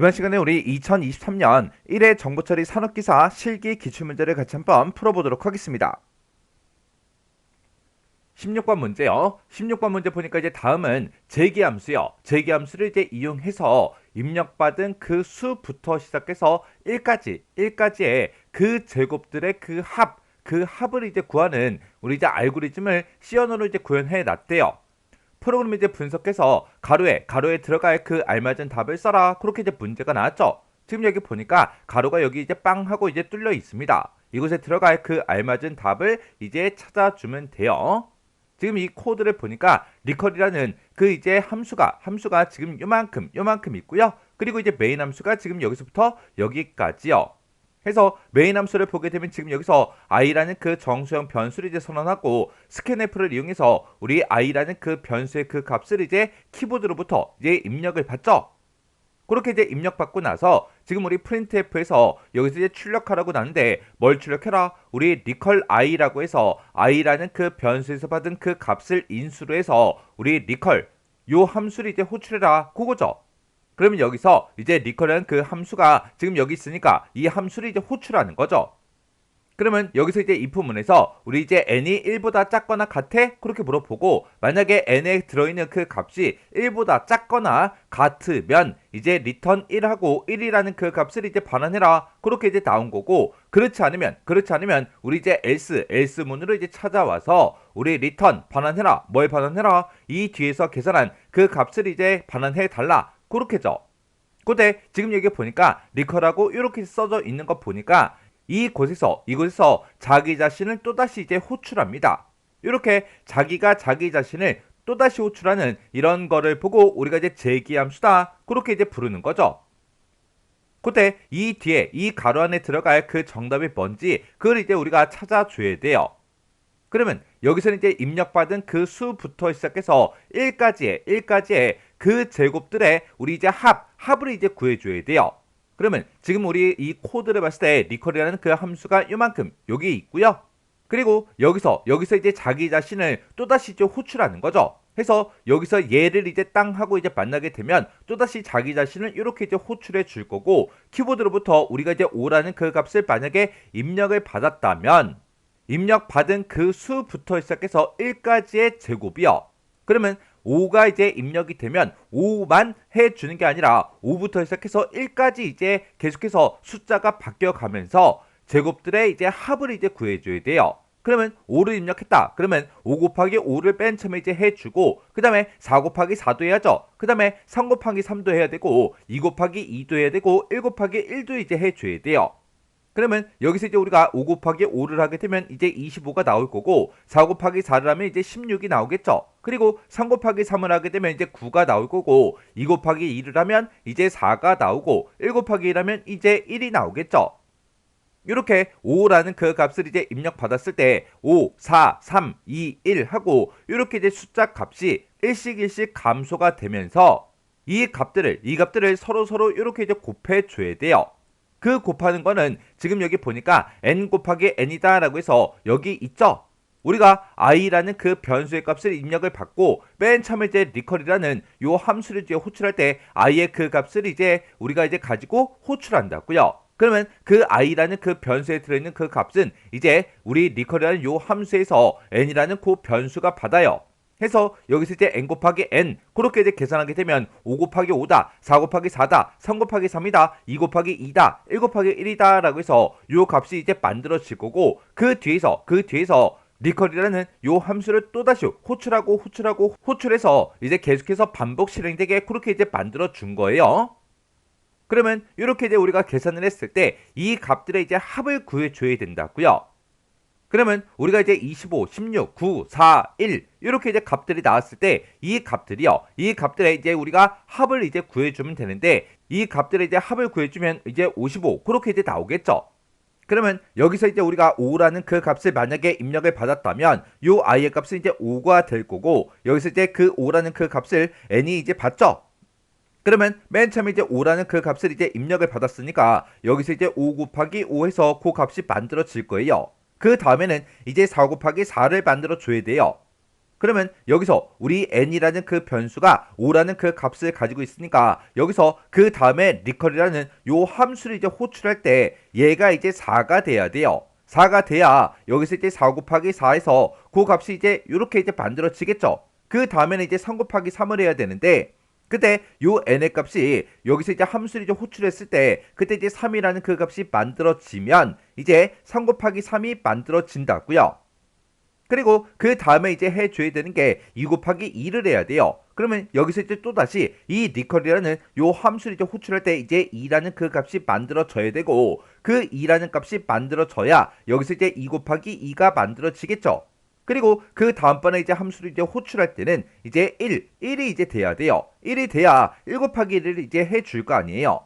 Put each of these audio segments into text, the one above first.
이번 시간에 우리 2023년 1회 정보처리 산업기사 실기 기출문제를 같이 한번 풀어보도록 하겠습니다. 16번 문제요. 16번 문제 보니까 이제 다음은 제기함수요. 제기함수를 이제 이용해서 입력받은 그 수부터 시작해서 1까지의 그 제곱들의 그 합을 이제 구하는 우리 이제 알고리즘을 C 언어로 이제 구현해 놨대요. 프로그램 이제 분석해서 가로에 들어갈 그 알맞은 답을 써라. 그렇게 이제 문제가 나왔죠. 지금 여기 보니까 가로가 여기 이제 빵 하고 이제 뚫려 있습니다. 이곳에 들어갈 그 알맞은 답을 이제 찾아주면 돼요. 지금 이 코드를 보니까 리컬이라는 그 이제 함수가 지금 요만큼 있고요. 그리고 이제 메인 함수가 지금 여기서부터 여기까지요. 해서 메인 함수를 보게 되면 지금 여기서 i라는 그 정수형 변수를 이제 선언하고 스캔f를 이용해서 우리 i라는 그 변수의 그 값을 이제 키보드로부터 이제 입력을 받죠. 그렇게 이제 입력받고 나서 지금 우리 printf에서 여기서 이제 출력하라고 나는데 뭘 출력해라? 우리 recall i라고 해서 i라는 그 변수에서 받은 그 값을 인수로 해서 우리 recall 요 함수를 이제 호출해라. 그거죠. 그러면 여기서 이제 recall이라는 그 함수가 지금 여기 있으니까 이 함수를 이제 호출하는 거죠. 그러면 여기서 이제 if문에서 우리 이제 n이 1보다 작거나 같아? 그렇게 물어보고 만약에 n에 들어있는 그 값이 1보다 작거나 같으면 이제 return 1하고 1이라는 그 값을 이제 반환해라. 그렇게 이제 나온 거고 그렇지 않으면 우리 이제 else문으로 이제 찾아와서 우리 return 반환해라. 뭘 반환해라? 이 뒤에서 계산한 그 값을 이제 반환해 달라. 그렇게죠. 근데 지금 여기 보니까 recall하고 이렇게 써져 있는 거 보니까 이곳에서 자기 자신을 또다시 이제 호출합니다. 이렇게 자기가 자기 자신을 또다시 호출하는 이런 거를 보고 우리가 이제 제기함수다. 그렇게 이제 부르는 거죠. 그때 이 뒤에 이 가로 안에 들어갈 그 정답이 뭔지 그걸 이제 우리가 찾아줘야 돼요. 그러면 여기서는 이제 입력받은 그 수부터 시작해서 1까지의 그 제곱들의 우리 이제 합을 이제 구해줘야 돼요. 그러면 지금 우리 이 코드를 봤을 때 recall이라는 그 함수가 요만큼 여기 있고요. 그리고 여기서 이제 자기 자신을 또다시 이제 호출하는 거죠. 해서 여기서 얘를 이제 땅 하고 이제 만나게 되면 또다시 자기 자신을 이렇게 이제 호출해 줄 거고 키보드로부터 우리가 이제 5라는 그 값을 만약에 입력을 받았다면 입력받은 그 수부터 시작해서 1까지의 제곱이요. 그러면 5가 이제 입력이 되면 5만 해주는 게 아니라 5부터 시작해서 1까지 이제 계속해서 숫자가 바뀌어가면서 제곱들의 이제 합을 이제 구해줘야 돼요. 그러면 5를 입력했다. 그러면 5 곱하기 5를 맨 처음에 이제 해주고 그 다음에 4 곱하기 4도 해야죠. 그 다음에 3 곱하기 3도 해야 되고 2 곱하기 2도 해야 되고 1 곱하기 1도 이제 해줘야 돼요. 그러면 여기서 이제 우리가 5 곱하기 5를 하게 되면 이제 25가 나올 거고 4 곱하기 4를 하면 이제 16이 나오겠죠. 그리고 3 곱하기 3을 하게 되면 이제 9가 나올 거고 2 곱하기 2를 하면 이제 4가 나오고 1 곱하기 1하면 이제 1이 나오겠죠. 이렇게 5라는 그 값을 이제 입력받았을 때 5, 4, 3, 2, 1 하고 이렇게 이제 숫자 값이 일씩 감소가 되면서 이 값들을 서로 이렇게 이제 곱해줘야 돼요. 그 곱하는 거는 지금 여기 보니까 n 곱하기 n이다 라고 해서 여기 있죠. 우리가 i라는 그 변수의 값을 입력을 받고 맨 처음에 이제 recall이라는 요 함수를 이제 호출할 때 i의 그 값을 이제 우리가 이제 가지고 호출한다고요. 그러면 그 i라는 그 변수에 들어있는 그 값은 이제 우리 recall이라는 요 함수에서 n이라는 그 변수가 받아요. 해서 여기서 이제 n 곱하기 n 그렇게 이제 계산하게 되면 5 곱하기 5다, 4 곱하기 4다, 3 곱하기 3이다, 2 곱하기 2다, 1 곱하기 1이다 라고 해서 요 값이 이제 만들어질 거고 그 뒤에서 recall이라는 요 함수를 또다시 호출해서 이제 계속해서 반복 실행되게 그렇게 이제 만들어 준 거예요. 그러면 이렇게 이제 우리가 계산을 했을 때 이 값들의 이제 합을 구해줘야 된다고요. 그러면 우리가 이제 25, 16, 9, 4, 1 이렇게 이제 값들이 나왔을 때 이 값들의 이제 우리가 합을 이제 구해주면 되는데 이 값들의 이제 합을 구해주면 이제 55 그렇게 이제 나오겠죠. 그러면 여기서 이제 우리가 5라는 그 값을 만약에 입력을 받았다면 요 i의 값은 이제 5가 될 거고 여기서 이제 그 5라는 그 값을 n이 이제 받죠. 그러면 맨 처음에 이제 5라는 그 값을 이제 입력을 받았으니까 여기서 이제 5 곱하기 5 해서 그 값이 만들어질 거예요. 그 다음에는 이제 4 곱하기 4를 만들어 줘야 돼요. 그러면 여기서 우리 n이라는 그 변수가 5라는 그 값을 가지고 있으니까 여기서 그 다음에 리컬이라는 요 함수를 이제 호출할 때 얘가 이제 4가 돼야 돼요. 4가 돼야 여기서 이제 4 곱하기 4에서 그 값이 이제 이렇게 이제 만들어지겠죠. 그 다음에는 이제 3 곱하기 3을 해야 되는데 그때 요 n의 값이 여기서 이제 함수를 이제 호출했을 때 그때 이제 3이라는 그 값이 만들어지면 이제 3 곱하기 3이 만들어진다고요. 그리고 그 다음에 이제 해줘야 되는 게 2 곱하기 2를 해야 돼요. 그러면 여기서 이제 또다시 이 리컬이라는 요 함수를 이제 호출할 때 이제 2라는 그 값이 만들어져야 되고 그 2라는 값이 만들어져야 여기서 이제 2 곱하기 2가 만들어지겠죠. 그리고 그 다음번에 이제 함수를 이제 호출할 때는 이제 1이 이제 돼야 돼요. 1이 돼야 1 곱하기 1을 이제 해줄 거 아니에요.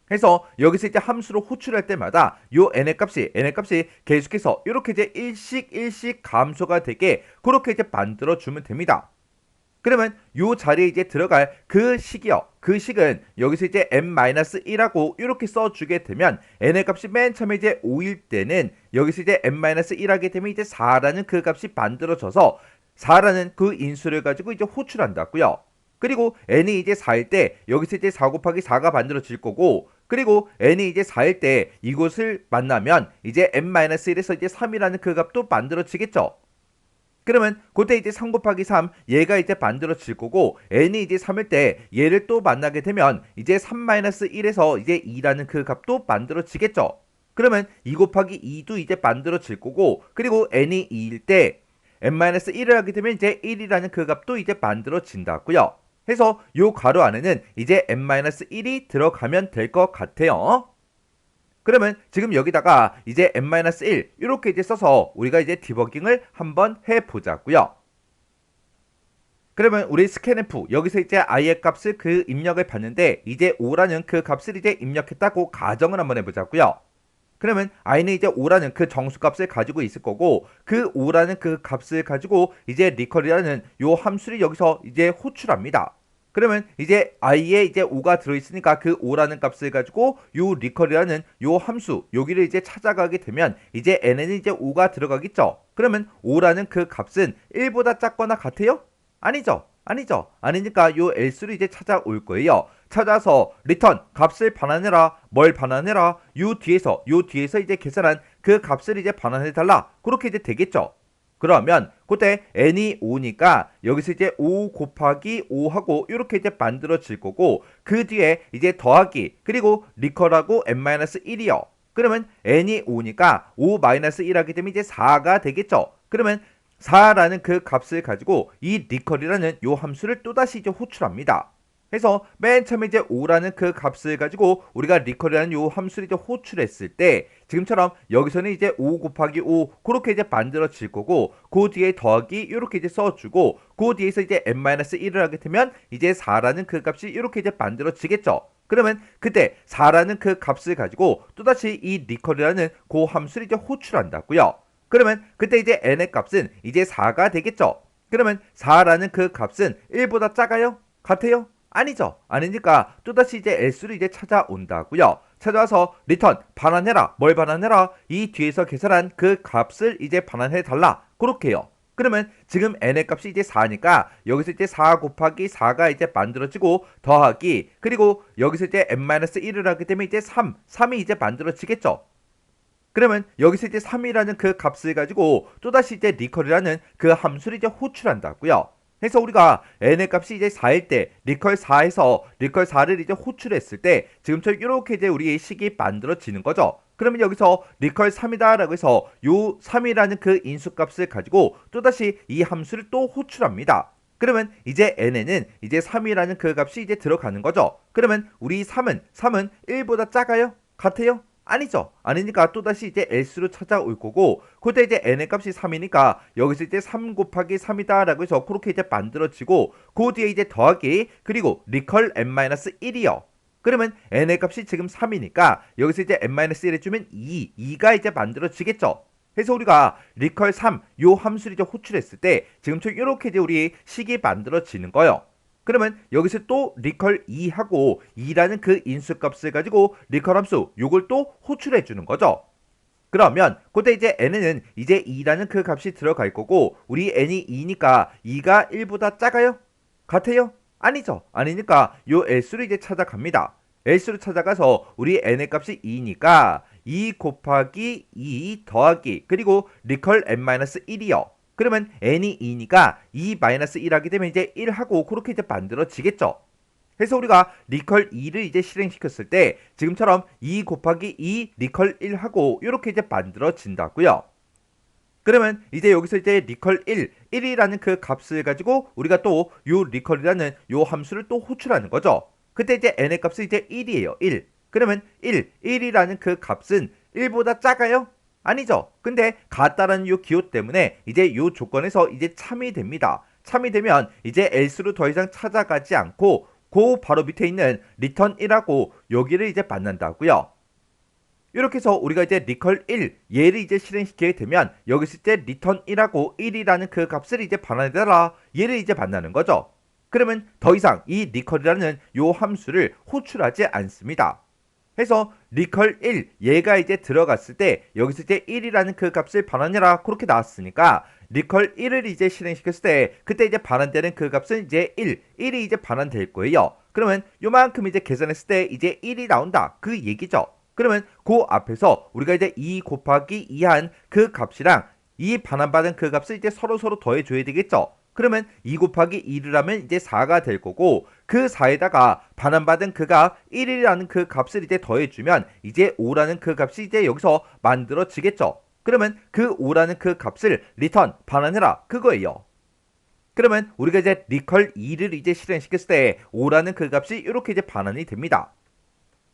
그래서 여기서 이제 함수로 호출할 때마다 요 n의 값이 계속해서 이렇게 이제 일씩 감소가 되게 그렇게 이제 만들어 주면 됩니다. 그러면 요 자리에 이제 들어갈 그 식이요. 그 식은 여기서 이제 n-1하고 이렇게 써주게 되면 n의 값이 맨 처음에 이제 5일 때는 여기서 이제 n-1 하게 되면 이제 4라는 그 값이 만들어져서 4라는 그 인수를 가지고 이제 호출한다고요. 그리고 n이 이제 4일 때 여기서 이제 4 곱하기 4가 만들어질 거고 그리고 n이 이제 4일 때 이곳을 만나면 이제 n-1에서 이제 3이라는 그 값도 만들어지겠죠. 그러면 그때 이제 3 곱하기 3 얘가 이제 만들어질 거고 n이 이제 3일 때 얘를 또 만나게 되면 이제 3-1에서 이제 2라는 그 값도 만들어지겠죠. 그러면 2 곱하기 2도 이제 만들어질 거고 그리고 n이 2일 때 n-1을 하게 되면 이제 1이라는 그 값도 이제 만들어진다고요. 해서 요 괄호 안에는 이제 n-1이 들어가면 될 것 같아요. 그러면 지금 여기다가 이제 n-1 이렇게 이제 써서 우리가 이제 디버깅을 한번 해보자고요. 그러면 우리 스캔F 여기서 이제 i의 값을 그 입력을 봤는데 이제 5라는 그 값을 이제 입력했다고 가정을 한번 해보자고요. 그러면 i는 이제 5라는 그 정수값을 가지고 있을 거고 그 5라는 그 값을 가지고 이제 리컬이라는 요 함수를 여기서 이제 호출합니다. 그러면 이제 i에 이제 5가 들어있으니까 그 5라는 값을 가지고 요 리컬이라는 요 함수 여기를 이제 찾아가게 되면 이제 n에는 이제 5가 들어가겠죠. 그러면 5라는 그 값은 1보다 작거나 같아요? 아니죠. 아니니까 요 else를 이제 찾아올 거예요. 찾아서 return 값을 반환해라. 뭘 반환해라? 요 뒤에서 이제 계산한 그 값을 이제 반환해 달라. 그렇게 이제 되겠죠. 그러면 그때 n이 5니까 여기서 이제 5 곱하기 5하고 이렇게 이제 만들어질 거고 그 뒤에 이제 더하기 그리고 리컬하고 n-1이요. 그러면 n이 5니까 5-1 하게 되면 이제 4가 되겠죠. 그러면 4라는 그 값을 가지고 이 리컬이라는 요 함수를 또다시 이제 호출합니다. 그래서 맨 처음에 이제 5라는 그 값을 가지고 우리가 리컬이라는 요 함수를 이제 호출했을 때 지금처럼 여기서는 이제 5 곱하기 5 그렇게 이제 만들어질 거고 그 뒤에 더하기 이렇게 이제 써주고 그 뒤에서 이제 n-1을 하게 되면 이제 4라는 그 값이 이렇게 이제 만들어지겠죠. 그러면 그때 4라는 그 값을 가지고 또다시 이 리컬이라는 그 함수를 이제 호출한다고요. 그러면 그때 이제 n의 값은 이제 4가 되겠죠. 그러면 4라는 그 값은 1보다 작아요? 같아요? 아니죠. 아니니까 또다시 이제 else를 이제 찾아온다고요. 찾아와서 return 반환해라. 뭘 반환해라? 이 뒤에서 계산한 그 값을 이제 반환해 달라. 그렇게요. 그러면 지금 n의 값이 이제 4니까 여기서 이제 4 곱하기 4가 이제 만들어지고 더하기 그리고 여기서 이제 n-1을 하게 되면 이제 3이 이제 만들어지겠죠. 그러면 여기서 이제 3이라는 그 값을 가지고 또다시 이제 리컬이라는 그 함수를 이제 호출한다고요. 그래서 우리가 n의 값이 이제 4일 때 리컬 4에서 리컬 4를 이제 호출했을 때 지금처럼 이렇게 이제 우리의 식이 만들어지는 거죠. 그러면 여기서 리컬 3이다라고 해서 요 3이라는 그 인수값을 가지고 또다시 이 함수를 또 호출합니다. 그러면 이제 n에는 이제 3이라는 그 값이 이제 들어가는 거죠. 그러면 우리 3은 1보다 작아요? 같아요? 아니죠. 아니니까 또다시 이제 else로 찾아올 거고 그때 이제 n의 값이 3이니까 여기서 이제 3 곱하기 3이다 라고 해서 그렇게 이제 만들어지고 그 뒤에 이제 더하기 그리고 리컬 n-1이요. 그러면 n의 값이 지금 3이니까 여기서 이제 n-1 해주면 2가 이제 만들어지겠죠. 그래서 우리가 리컬 3 요 함수를 이제 호출했을 때 지금처럼 이렇게 이제 우리 식이 만들어지는 거예요. 그러면 여기서 또 리컬 2하고 2라는 그 인수값을 가지고 리컬 함수 요걸 또 호출해 주는 거죠. 그러면 그때 이제 n에는 이제 2라는 그 값이 들어갈 거고 우리 n이 2니까 2가 1보다 작아요? 같아요? 아니죠. 아니니까 요 S로 이제 찾아갑니다. S로 찾아가서 우리 n의 값이 2니까 2 곱하기 2 더하기 그리고 리컬 n-1이요. 그러면 n이 2니까 2-1 하게 되면 이제 1하고 그렇게 이제 만들어지겠죠. 그래서 우리가 리컬 2를 이제 실행시켰을 때 지금처럼 2 곱하기 2 리컬 1하고 이렇게 이제 만들어진다고요. 그러면 이제 여기서 이제 리컬 1이라는 그 값을 가지고 우리가 또 요 리컬이라는 요 함수를 또 호출하는 거죠. 그때 이제 n의 값은 이제 1이에요. 1. 그러면 1이라는 그 값은 1보다 작아요? 아니죠. 근데 같다라는 요 기호 때문에 이제 요 조건에서 이제 참이 됩니다. 참이 되면 이제 else로 더 이상 찾아가지 않고 그 바로 밑에 있는 return 1하고 여기를 이제 만난다고요. 이렇게 해서 우리가 이제 리컬 1 얘를 이제 실행시키게 되면 여기서 이제 return 1하고 1이라는 그 값을 이제 반환해달라 얘를 이제 만나는 거죠. 그러면 더 이상 이 리컬이라는 요 함수를 호출하지 않습니다. 해서 리컬 1 얘가 이제 들어갔을 때 여기서 이제 1이라는 그 값을 반환해라 그렇게 나왔으니까 리컬 1을 이제 실행시켰을 때 그때 이제 반환되는 그 값은 이제 1이 이제 반환될 거예요. 그러면 요만큼 이제 계산했을 때 이제 1이 나온다 그 얘기죠. 그러면 그 앞에서 우리가 이제 2 곱하기 2한 그 값이랑 이 반환받은 그 값을 이제 서로 더해줘야 되겠죠. 그러면 2 곱하기 2를 하면 이제 4가 될 거고 그 4에다가 반환받은 그가 1이라는 그 값을 이제 더해주면 이제 5라는 그 값이 이제 여기서 만들어지겠죠. 그러면 그 5라는 그 값을 리턴 반환해라 그거예요. 그러면 우리가 이제 리컬 2를 이제 실행시켰을 때 5라는 그 값이 이렇게 이제 반환이 됩니다.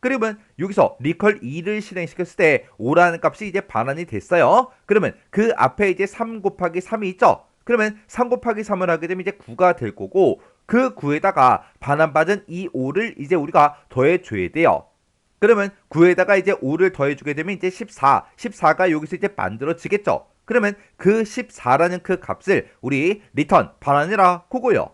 그러면 여기서 리컬 2를 실행시켰을 때 5라는 값이 이제 반환이 됐어요. 그러면 그 앞에 이제 3 곱하기 3이 있죠. 그러면 3 곱하기 3을 하게 되면 이제 9가 될 거고 그 9에다가 반환받은 이 5를 이제 우리가 더해줘야 돼요. 그러면 9에다가 이제 5를 더해주게 되면 이제 14가 여기서 이제 만들어지겠죠. 그러면 그 14라는 그 값을 우리 리턴 반환해라 그거요.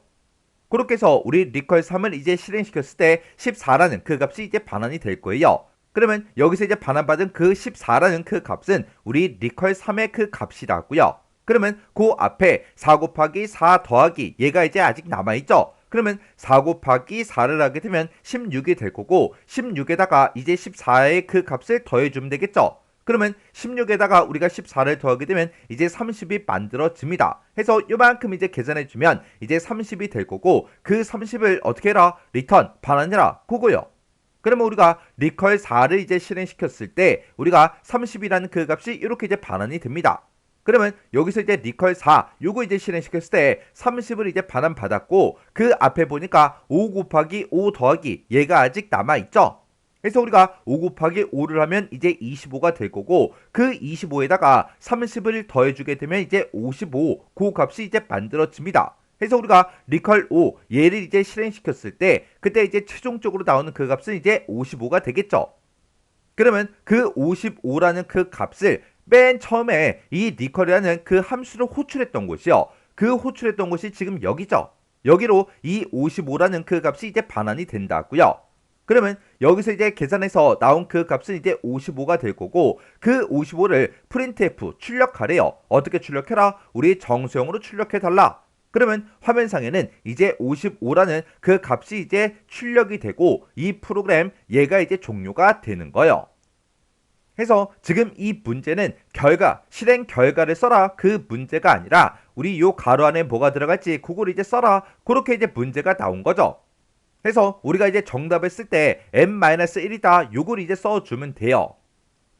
그렇게 해서 우리 리컬 3을 이제 실행시켰을 때 14라는 그 값이 이제 반환이 될 거예요. 그러면 여기서 이제 반환받은 그 14라는 그 값은 우리 리컬 3의 그 값이라고요. 그러면 그 앞에 4 곱하기 4 더하기 얘가 이제 아직 남아있죠. 그러면 4 곱하기 4를 하게 되면 16이 될 거고 16에다가 이제 14의 그 값을 더해주면 되겠죠. 그러면 16에다가 우리가 14를 더하게 되면 이제 30이 만들어집니다. 해서 요만큼 이제 계산해주면 이제 30이 될 거고 그 30을 어떻게 해라? 리턴 반환해라 그거요. 그러면 우리가 리컬 4를 이제 실행시켰을 때 우리가 30이라는 그 값이 이렇게 이제 반환이 됩니다. 그러면 여기서 이제 리컬 4 요거 이제 실행시켰을 때 30을 이제 반환 받았고 그 앞에 보니까 5 곱하기 5 더하기 얘가 아직 남아있죠. 그래서 우리가 5 곱하기 5를 하면 이제 25가 될 거고 그 25에다가 30을 더해주게 되면 이제 55 그 값이 이제 만들어집니다. 그래서 우리가 리컬 5 얘를 이제 실행시켰을 때 그때 이제 최종적으로 나오는 그 값은 이제 55가 되겠죠. 그러면 그 55라는 그 값을 맨 처음에 이 리컬이라는 그 함수를 호출했던 곳이요. 그 호출했던 곳이 지금 여기죠. 여기로 이 55라는 그 값이 이제 반환이 된다고요. 그러면 여기서 이제 계산해서 나온 그 값은 이제 55가 될 거고 그 55를 printf 출력하래요. 어떻게 출력해라? 우리 정수형으로 출력해달라. 그러면 화면상에는 이제 55라는 그 값이 이제 출력이 되고 이 프로그램 얘가 이제 종료가 되는 거예요. 해서 지금 이 문제는 실행 결과를 써라 그 문제가 아니라 우리 요 가로 안에 뭐가 들어갈지 그걸 이제 써라 그렇게 이제 문제가 나온 거죠. 그래서 우리가 이제 정답을 쓸 때 n-1이다 요걸 이제 써주면 돼요.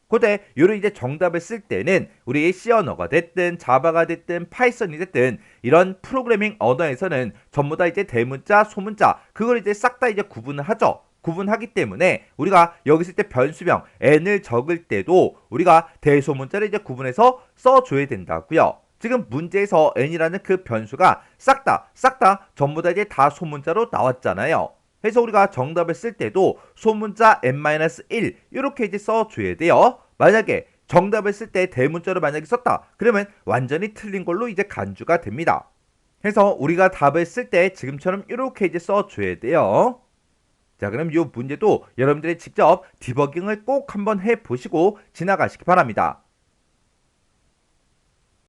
그때 요를 이제 정답을 쓸 때는 우리 C 언어가 됐든 자바가 됐든 파이썬이 됐든 이런 프로그래밍 언어에서는 전부 다 이제 대문자, 소문자 그걸 이제 싹 다 이제 구분을 하죠. 구분하기 때문에 우리가 여기서 이제 변수명 n을 적을 때도 우리가 대소문자를 이제 구분해서 써줘야 된다고요. 지금 문제에서 n이라는 그 변수가 싹 다 전부 다 이제 다 소문자로 나왔잖아요. 그래서 우리가 정답을 쓸 때도 소문자 n-1 이렇게 이제 써줘야 돼요. 만약에 정답을 쓸 때 대문자로 만약에 썼다 그러면 완전히 틀린 걸로 이제 간주가 됩니다. 그래서 우리가 답을 쓸 때 지금처럼 이렇게 이제 써줘야 돼요. 자, 그럼 이 문제도 여러분들이 직접 디버깅을 꼭 한번 해보시고 지나가시기 바랍니다.